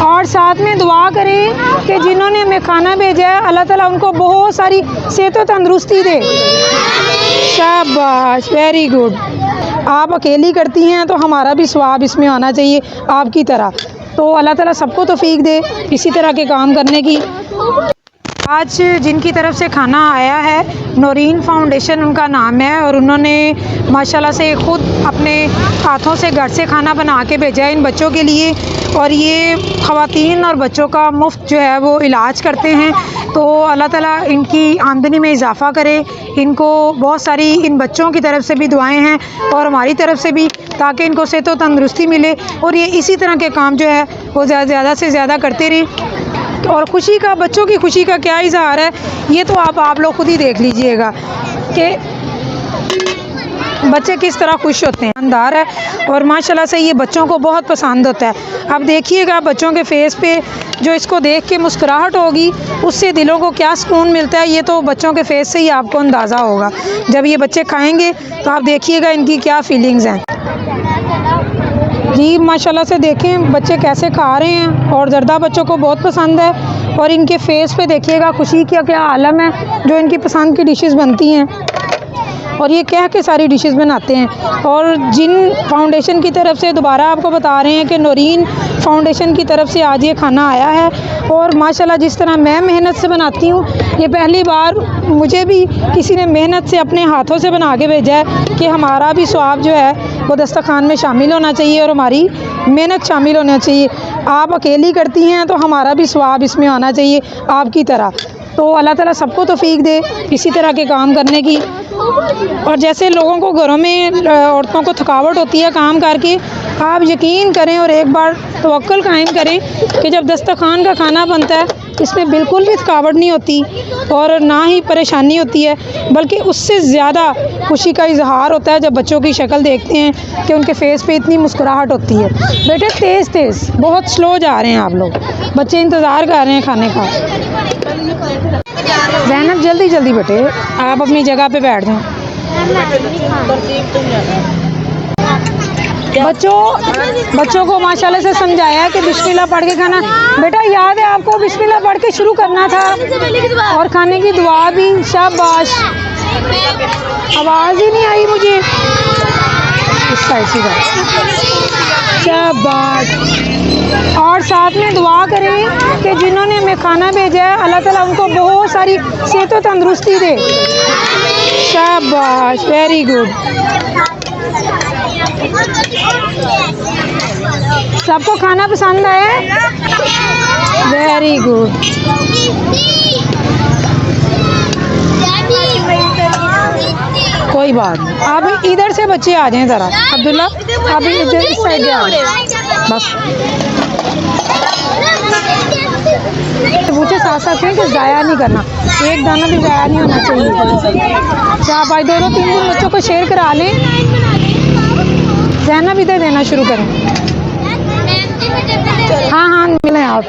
और साथ में दुआ करें कि जिन्होंने हमें खाना भेजा है अल्लाह ताला उनको बहुत सारी सेहत व तंदुरुस्ती दे। शाबाश, वेरी गुड। आप अकेली करती हैं तो हमारा भी स्वाब इसमें आना चाहिए आपकी तरह। तो अल्लाह ताला सबको तौफीक दे इसी तरह के काम करने की। आज जिनकी तरफ से खाना आया है नौरीन फाउंडेशन उनका नाम है, और उन्होंने माशाल्लाह से ख़ुद अपने हाथों से घर से खाना बना के भेजा है इन बच्चों के लिए। और ये ख़वातीन और बच्चों का मुफ्त जो है वो इलाज करते हैं। तो अल्लाह ताला इनकी आमदनी में इजाफ़ा करे, इनको बहुत सारी इन बच्चों की तरफ से भी दुआएं हैं और हमारी तरफ से भी, ताकि इनको सेहत व तंदुरुस्ती मिले और ये इसी तरह के काम जो है वो ज़्यादा से ज़्यादा करते रहें। और खुशी का, बच्चों की खुशी का क्या इज़हार है ये तो आप लोग खुद ही देख लीजिएगा कि बच्चे किस तरह खुश होते हैं। अंदार है और माशाल्लाह से ये बच्चों को बहुत पसंद होता है। अब देखिएगा बच्चों के फेस पे जो इसको देख के मुस्कुराहट होगी उससे दिलों को क्या सुकून मिलता है, ये तो बच्चों के फेस से ही आपको अंदाज़ा होगा। जब ये बच्चे खाएंगे तो आप देखिएगा इनकी क्या फीलिंग्स हैं। जी माशाल्लाह से देखें बच्चे कैसे खा रहे हैं और जर्दा बच्चों को बहुत पसंद है। और इनके फेस पे देखिएगा खुशी का क्या आलम है जो इनकी पसंद की डिशेस बनती हैं और ये कह के सारी डिशेस बनाते हैं। और जिन फाउंडेशन की तरफ से दोबारा आपको बता रहे हैं कि नौरीन फाउंडेशन की तरफ से आज ये खाना आया है। और माशाल्लाह जिस तरह मैं मेहनत से बनाती हूँ, ये पहली बार मुझे भी किसी ने मेहनत से अपने हाथों से बना के भेजा है कि हमारा भी स्वाब जो है वो दस्तरखान में शामिल होना चाहिए और हमारी मेहनत शामिल होना चाहिए। आप अकेली करती हैं तो हमारा भी स्वाब इसमें आना चाहिए आपकी तरह। तो अल्लाह ताला सबको तौफीक दे इसी तरह के काम करने की। और जैसे लोगों को घरों में औरतों को थकावट होती है काम करके, आप यकीन करें और एक बार तवक्कुल कायम करें कि जब दस्तरखान का खाना बनता है इसमें बिल्कुल भी थकावट नहीं होती और ना ही परेशानी होती है, बल्कि उससे ज़्यादा खुशी का इजहार होता है जब बच्चों की शक्ल देखते हैं कि उनके फेस पे इतनी मुस्कुराहट होती है। बेटे तेज़ तेज़, बहुत स्लो जा रहे हैं आप लोग, बच्चे इंतज़ार कर रहे हैं खाने का। ज़ैनब जल्दी जल्दी बेटे आप अपनी जगह पे बैठ जाएं। बच्चों को माशाल्लाह से समझाया है कि बिस्मिल्लाह पढ़ के खाना। बेटा याद है आपको बिस्मिल्लाह पढ़ के शुरू करना था और खाने की दुआ भी। शाबाश, आवाज़ ही नहीं आई मुझे इस साइड से। शाबाश। और साथ में दुआ करें कि जिन्होंने हमें खाना भेजा है अल्लाह ताला उनको बहुत सारी सेहत व तंदुरुस्ती दे। शाबाश, वेरी गुड। सबको खाना पसंद आया? Very good. कोई बात नहीं, आप इधर से बच्चे आ जाएं ज़रा। अब्दुल्ला आप इधर इस साइड आ बस। पूछे साथ साथ कि ज़ाया नहीं करना, एक दाना भी ज़ाया नहीं होना चाहिए। अच्छा भाई दोनों तीन बच्चों को शेयर करा लें। ज़ैनब इधर देना शुरू करें। हाँ हाँ मिलें आप।